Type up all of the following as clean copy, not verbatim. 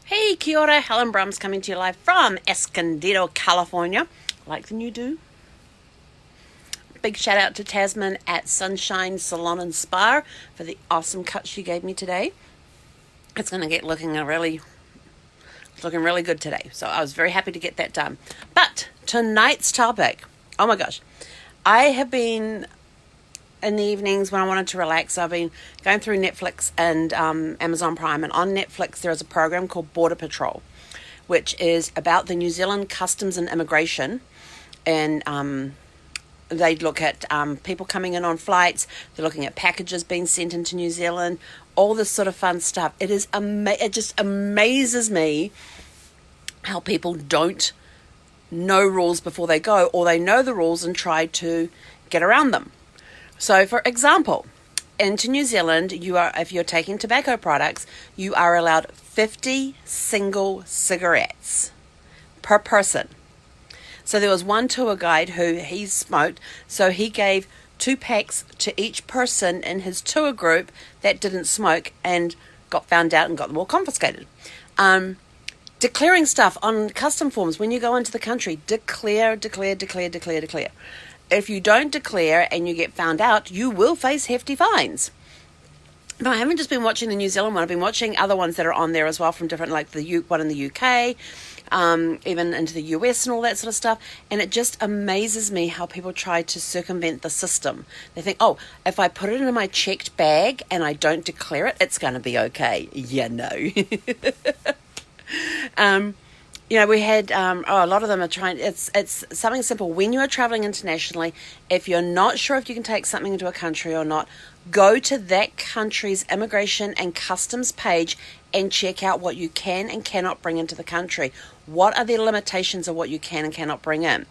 Hey, kia ora, Helen Brahms coming to you live from Escondido, California. Like the new do. Big shout out to Tasman at Sunshine Salon and Spa for the awesome cut she gave me today. It's going to get looking really good today. So I was very happy to get that done. But tonight's topic, oh my gosh, I have been in the evenings when I wanted to relax. I've been going through Netflix and Amazon Prime, and on Netflix there is a program called Border Patrol, which is about the New Zealand Customs and Immigration, and they look at people coming in on flights. They're looking at packages being sent into New Zealand, all this sort of fun stuff. It just amazes me how people don't know rules before they go, or they know the rules and try to get around them. So, for example, into New Zealand, if you're taking tobacco products, you are allowed 50 single cigarettes per person. So there was one tour guide he smoked, so he gave 2 packs to each person in his tour group that didn't smoke and got found out and got them all confiscated. Declaring stuff on custom forms when you go into the country, declare. If you don't declare and you get found out, you will face hefty fines. Now, I haven't just been watching the New Zealand one. I've been watching other ones that are on there as well from different, like the one in the UK, even into the US and all that sort of stuff. And it just amazes me how people try to circumvent the system. They think, oh, if I put it in my checked bag and I don't declare it, it's going to be okay. Yeah, no. We had, a lot of them are trying, it's something simple. When you are traveling internationally, if you're not sure if you can take something into a country or not, go to that country's immigration and customs page and check out what you can and cannot bring into the country. What are the limitations of what you can and cannot bring in?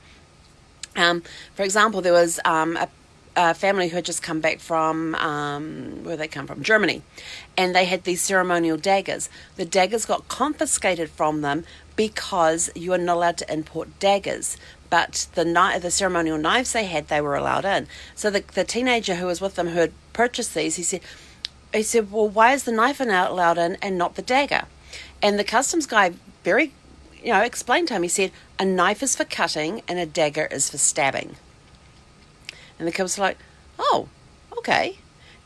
For example, there was a family who had just come back from, where they come from? Germany. And they had these ceremonial daggers. The daggers got confiscated from them because you are not allowed to import daggers. But the ceremonial knives they were allowed in. So the teenager who was with them who had purchased these, he said, well, why is the knife allowed in and not the dagger? And the customs guy very, explained to him. He said, a knife is for cutting and a dagger is for stabbing. And the kid was like, oh, okay.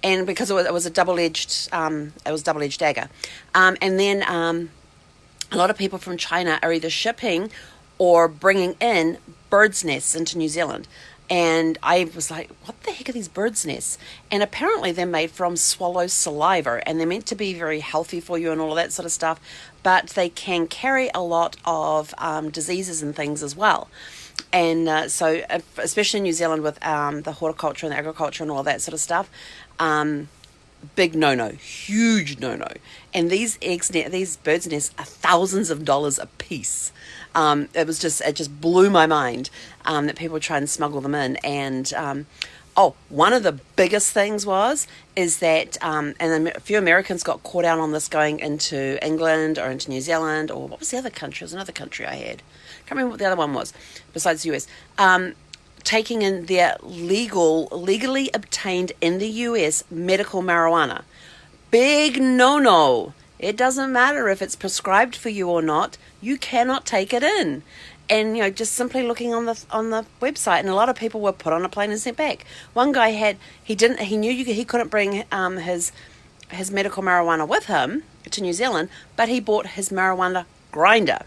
And because it was a double-edged dagger. And then a lot of people from China are either shipping or bringing in birds' nests into New Zealand. And I was like, what the heck are these birds' nests? And apparently they're made from swallow saliva, and they're meant to be very healthy for you and all of that sort of stuff. But they can carry a lot of diseases and things as well. And so, especially in New Zealand with the horticulture and the agriculture and all that sort of stuff, big no-no, huge no-no. And these birds' nests are thousands of dollars a piece. It just blew my mind that people try and smuggle them in. And one of the biggest things is that, and a few Americans got caught out on this going into England or into New Zealand, or what was the other country? It was another country I had. Can't remember what the other one was, besides the US. Taking in their legally obtained in the US medical marijuana. Big no-no. It doesn't matter if it's prescribed for you or not. You cannot take it in. And, just simply looking on the website, and a lot of people were put on a plane and sent back. One guy he knew he couldn't bring his medical marijuana with him to New Zealand, but he bought his marijuana grinder.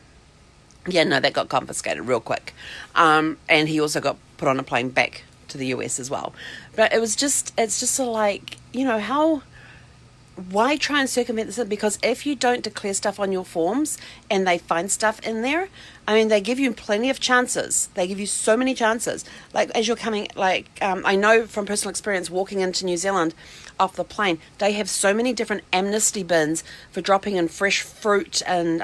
Yeah, no, that got confiscated real quick. And he also got put on a plane back to the US as well. But it's just sort of like, why try and circumvent this? Because if you don't declare stuff on your forms and they find stuff in there, they give you plenty of chances. They give you so many chances. Like, as you're coming, I know from personal experience walking into New Zealand off the plane, they have so many different amnesty bins for dropping in fresh fruit and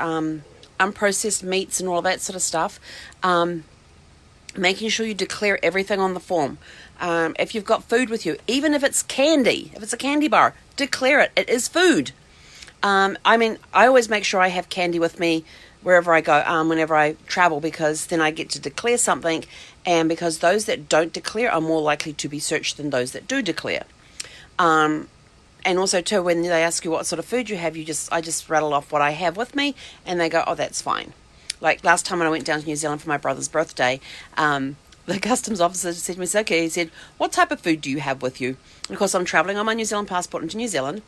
unprocessed meats and all of that sort of stuff. Making sure you declare everything on the form. If you've got food with you, even if it's candy, if it's a candy bar, declare it. It is food. I always make sure I have candy with me wherever I go, whenever I travel, because then I get to declare something, and because those that don't declare are more likely to be searched than those that do declare. and also too, when they ask you what sort of food you have, I just rattle off what I have with me, and they go, oh, that's fine. Like last time when I went down to New Zealand for my brother's birthday, the customs officer said to me, okay, he said, what type of food do you have with you? And of course, I'm travelling on my New Zealand passport into New Zealand.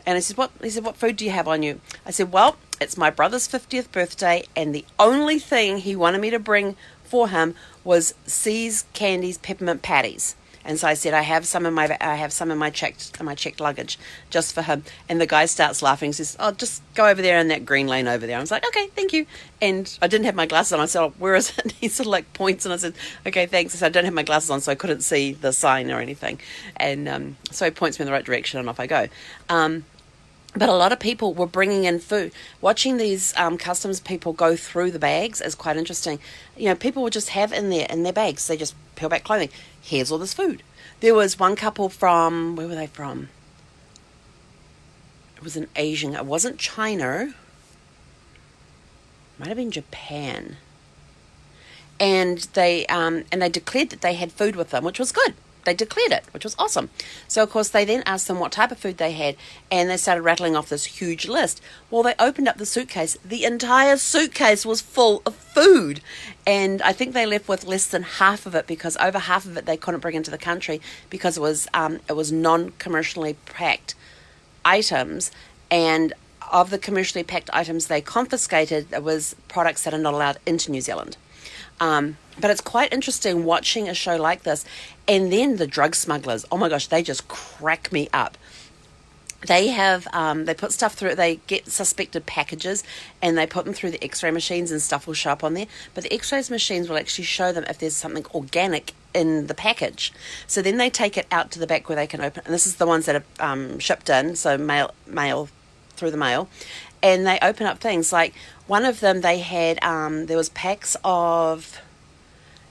And I said, what? He said, what food do you have on you? I said, well, it's my brother's 50th birthday, and the only thing he wanted me to bring for him was See's Candies peppermint patties. And so I said, I have some in my checked luggage just for him. And the guy starts laughing. He says, oh, just go over there in that green lane over there. I was like, okay, thank you. And I didn't have my glasses on. I said, oh, where is it? He sort of like points, and I said, okay, thanks. So I don't have my glasses on, so I couldn't see the sign or anything. And so he points me in the right direction, and off I go. But a lot of people were bringing in food. Watching these customs people go through the bags is quite interesting. People would just have in their bags. They just peel back clothing. Here's all this food. There was one couple from, where were they from? It was an Asian. It wasn't China. It might have been Japan. And they declared that they had food with them, which was good. They declared it, which was awesome. So, of course, they then asked them what type of food they had, and they started rattling off this huge list. Well, they opened up the suitcase. The entire suitcase was full of food, and I think they left with less than half of it, because over half of it they couldn't bring into the country because it was non-commercially packed items, and of the commercially packed items they confiscated, it was products that are not allowed into New Zealand. But it's quite interesting watching a show like this. And then the drug smugglers, oh my gosh, they just crack me up. They put stuff through, they get suspected packages and they put them through the x-ray machines, and stuff will show up on there. But the x-ray machines will actually show them if there's something organic in the package. So then they take it out to the back where they can open, and this is the ones that are shipped in, so mail through the mail. And they open up things like, one of them they had, there was packs of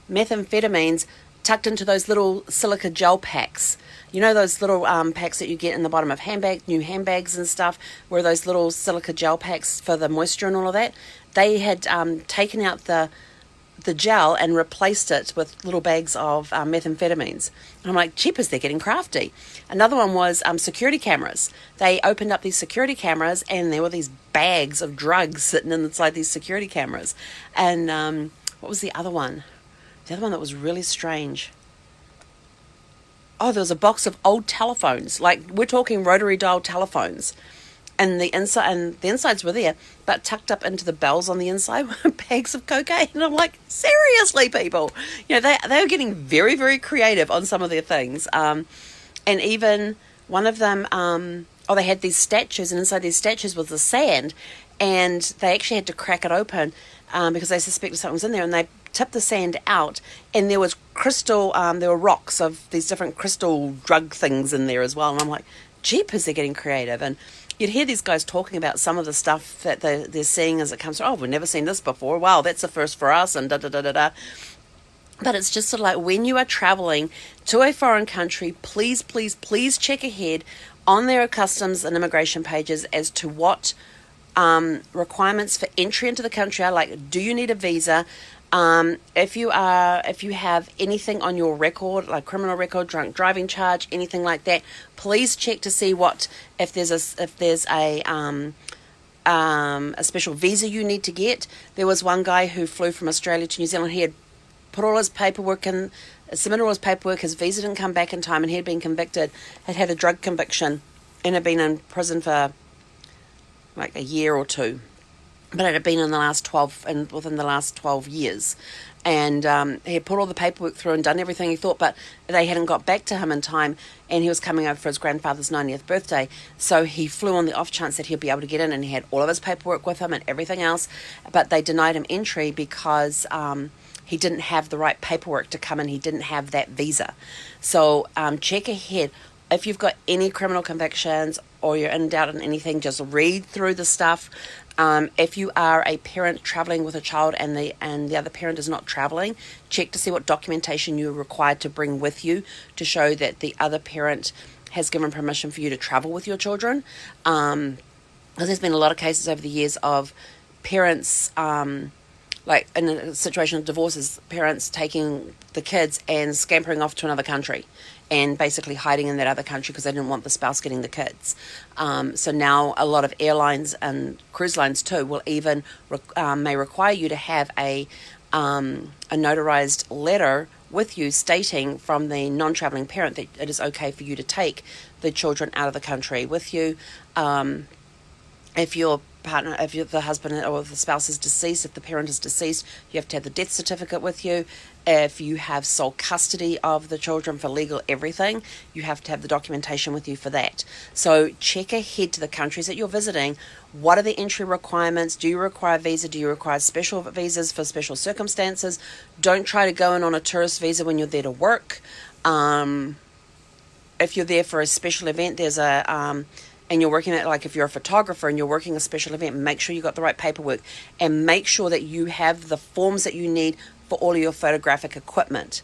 methamphetamines tucked into those little silica gel packs. You know those little packs that you get in the bottom of new handbags and stuff, where those little silica gel packs for the moisture and all of that? They had taken out the gel and replaced it with little bags of methamphetamines. And I'm like, jeepers, they're getting crafty. Another one was security cameras. They opened up these security cameras, and there were these bags of drugs sitting inside these security cameras. And what was the other one? The other one that was really strange. Oh, there was a box of old telephones. Like, we're talking rotary dial telephones. And the insides were there, but tucked up into the bells on the inside were bags of cocaine. And I'm like, seriously, people? They were getting very, very creative on some of their things. And even one of them, they had these statues, and inside these statues was the sand, and they actually had to crack it open because they suspected something was in there, and they tipped the sand out, and there was there were rocks of these different crystal drug things in there as well. And I'm like, jeepers, they're getting creative. And you'd hear these guys talking about some of the stuff that they're seeing as it comes through. Oh, we've never seen this before. Wow, that's a first for us, and da-da-da-da-da. But it's just sort of like, when you are traveling to a foreign country, please, please, please check ahead on their customs and immigration pages as to what requirements for entry into the country are. Like, do you need a visa? If you have anything on your record, like criminal record, drunk driving charge, anything like that, please check to see if there's a special visa you need to get. There was one guy who flew from Australia to New Zealand. He had put all his paperwork in, submitted all his paperwork. His visa didn't come back in time, and he had been convicted, had a drug conviction, and had been in prison for like a year or two. But it had been within the last 12 years. And he had put all the paperwork through and done everything he thought, but they hadn't got back to him in time, and he was coming over for his grandfather's 90th birthday. So he flew on the off chance that he'd be able to get in, and he had all of his paperwork with him and everything else, but they denied him entry because he didn't have the right paperwork to come in. He didn't have that visa. So check ahead. If you've got any criminal convictions or you're in doubt on anything, just read through the stuff. If you are a parent traveling with a child and the other parent is not traveling, check to see what documentation you're required to bring with you to show that the other parent has given permission for you to travel with your children. Because there's been a lot of cases over the years of parents like in a situation of divorces, parents taking the kids and scampering off to another country and basically hiding in that other country because they didn't want the spouse getting the kids. So now a lot of airlines and cruise lines too will even may require you to have a notarized letter with you stating from the non-traveling parent that it is okay for you to take the children out of the country with you. If your partner, if the husband or the spouse is deceased, if the parent is deceased, you have to have the death certificate with you. If you have sole custody of the children for legal everything, you have to have the documentation with you for that. So check ahead to the countries that you're visiting. What are the entry requirements? Do you require a visa? Do you require special visas for special circumstances? Don't try to go in on a tourist visa when you're there to work. If you're there for a special event, there's a and you're working at, like if you're a photographer and you're working a special event, make sure you got the right paperwork and make sure that you have the forms that you need for all of your photographic equipment.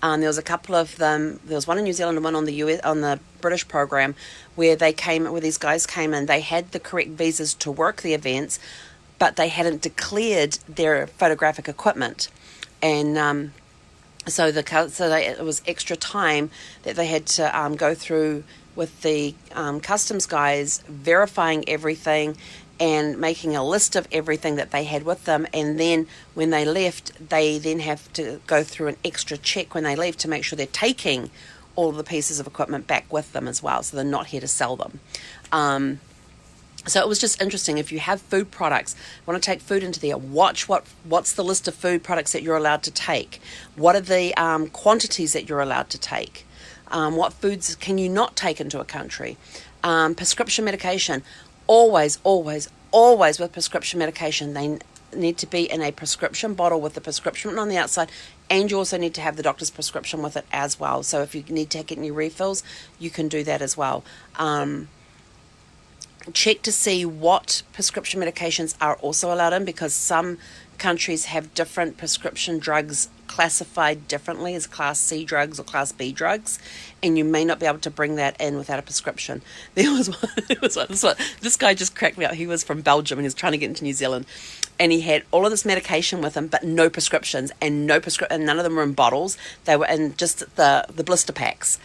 There was a couple of them. There was one in New Zealand and one on the US, on the British program, where these guys came and they had the correct visas to work the events, but they hadn't declared their photographic equipment, and it was extra time that they had to go through with the customs guys, verifying everything and making a list of everything that they had with them. And then when they left, they then have to go through an extra check when they leave to make sure they're taking all of the pieces of equipment back with them as well, so they're not here to sell them. So it was just interesting. If you have food products, want to take food into there, watch what's the list of food products that you're allowed to take. What are the quantities that you're allowed to take? What foods can you not take into a country? Prescription medication. Always with prescription medication, they need to be in a prescription bottle with the prescription on the outside, and you also need to have the doctor's prescription with it as well. So if you need to get any refills, you can do that as well. Check to see what prescription medications are also allowed in, because some countries have different prescription drugs classified differently as Class C drugs or Class B drugs, and you may not be able to bring that in without a prescription. This guy just cracked me up. He was from Belgium and he was trying to get into New Zealand, and he had all of this medication with him, but no prescriptions, and and none of them were in bottles. They were in just the blister packs.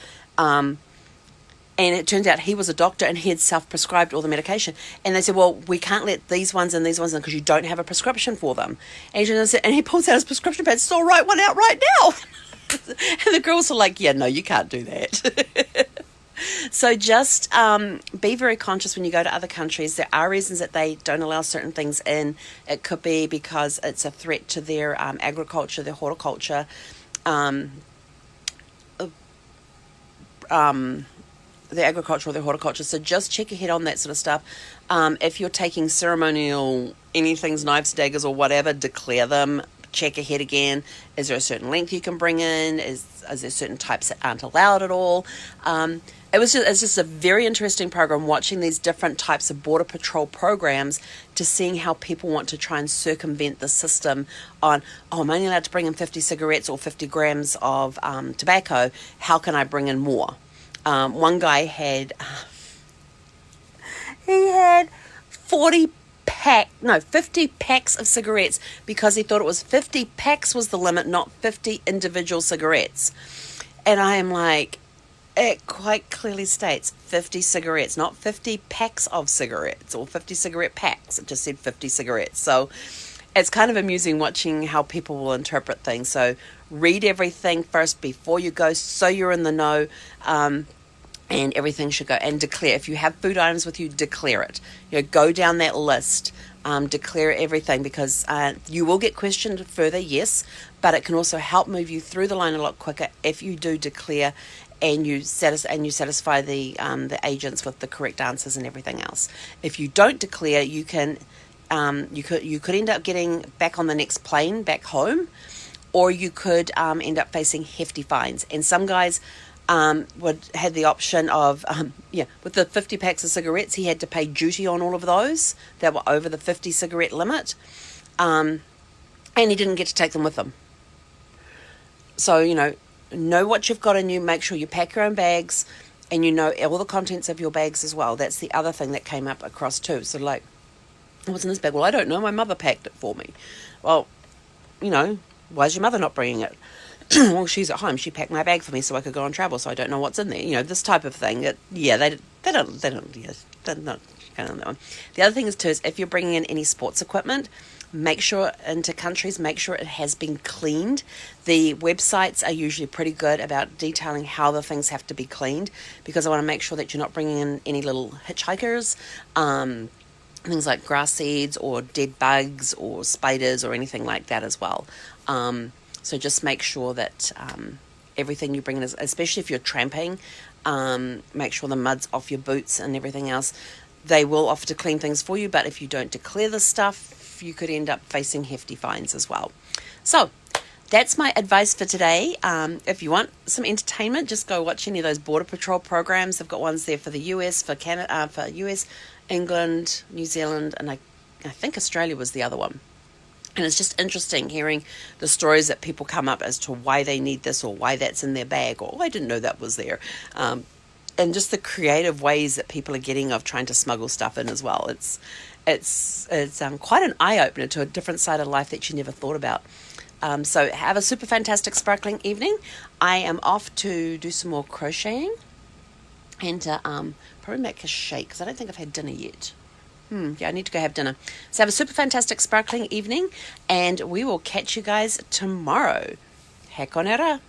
And it turns out he was a doctor and he had self-prescribed all the medication. And they said, well, we can't let these ones in because you don't have a prescription for them. And he pulls out his prescription pad, so I'll write one out right now. And the girls were like, yeah, no, you can't do that. So just be very conscious when you go to other countries. There are reasons that they don't allow certain things in. It could be because it's a threat to their agriculture, their horticulture. The agriculture or the horticulture. So just check ahead on that sort of stuff. If you're taking ceremonial anythings, knives, daggers or whatever, declare them. Check ahead again. Is there a certain length you can bring in? Is there certain types that aren't allowed at all? It's just a very interesting program, watching these different types of border patrol programs to seeing how people want to try and circumvent the system on, I'm only allowed to bring in 50 cigarettes or 50 grams of tobacco. How can I bring in more? One guy had 50 packs of cigarettes because he thought it was 50 packs was the limit, not 50 individual cigarettes. And I am like, it quite clearly states 50 cigarettes, not 50 packs of cigarettes or 50 cigarette packs. It just said 50 cigarettes. So it's kind of amusing watching how people will interpret things. So read everything first before you go, so you're in the know. And everything should go, and declare. If you have food items with you, declare it. Go down that list, declare everything, because you will get questioned further, yes, but it can also help move you through the line a lot quicker if you do declare and you satisfy the agents with the correct answers and everything else. If you don't declare, you could end up getting back on the next plane back home, or you could end up facing hefty fines. And some guys had the option of, with the 50 packs of cigarettes, he had to pay duty on all of those that were over the 50 cigarette limit, and he didn't get to take them with him. So, know what you've got in you, make sure you pack your own bags, and all the contents of your bags as well. That's the other thing that came up across too. So like, what's in this bag? Well, I don't know, my mother packed it for me. Well, why is your mother not bringing it? Well, she's at home. She packed my bag for me so I could go on travel, so I don't know what's in there. This type of thing. They don't, they're not kind of on that one. The other thing is too, is if you're bringing in any sports equipment, make sure it has been cleaned. The websites are usually pretty good about detailing how the things have to be cleaned, because I want to make sure that you're not bringing in any little hitchhikers, things like grass seeds or dead bugs or spiders or anything like that as well. So just make sure that everything you bring in, especially if you're tramping, make sure the mud's off your boots and everything else. They will offer to clean things for you, but if you don't declare the stuff, you could end up facing hefty fines as well. So that's my advice for today. If you want some entertainment, just go watch any of those Border Patrol programs. They've got ones there for the US, for Canada, for US, England, New Zealand, and I think Australia was the other one. And it's just interesting hearing the stories that people come up as to why they need this or why that's in their bag, or I didn't know that was there. And just the creative ways that people are getting of trying to smuggle stuff in as well. It's quite an eye-opener to a different side of life that you never thought about. So have a super fantastic sparkling evening. I am off to do some more crocheting and probably make a shake, because I don't think I've had dinner yet. Yeah, I need to go have dinner. So have a super fantastic sparkling evening, and we will catch you guys tomorrow. He konera.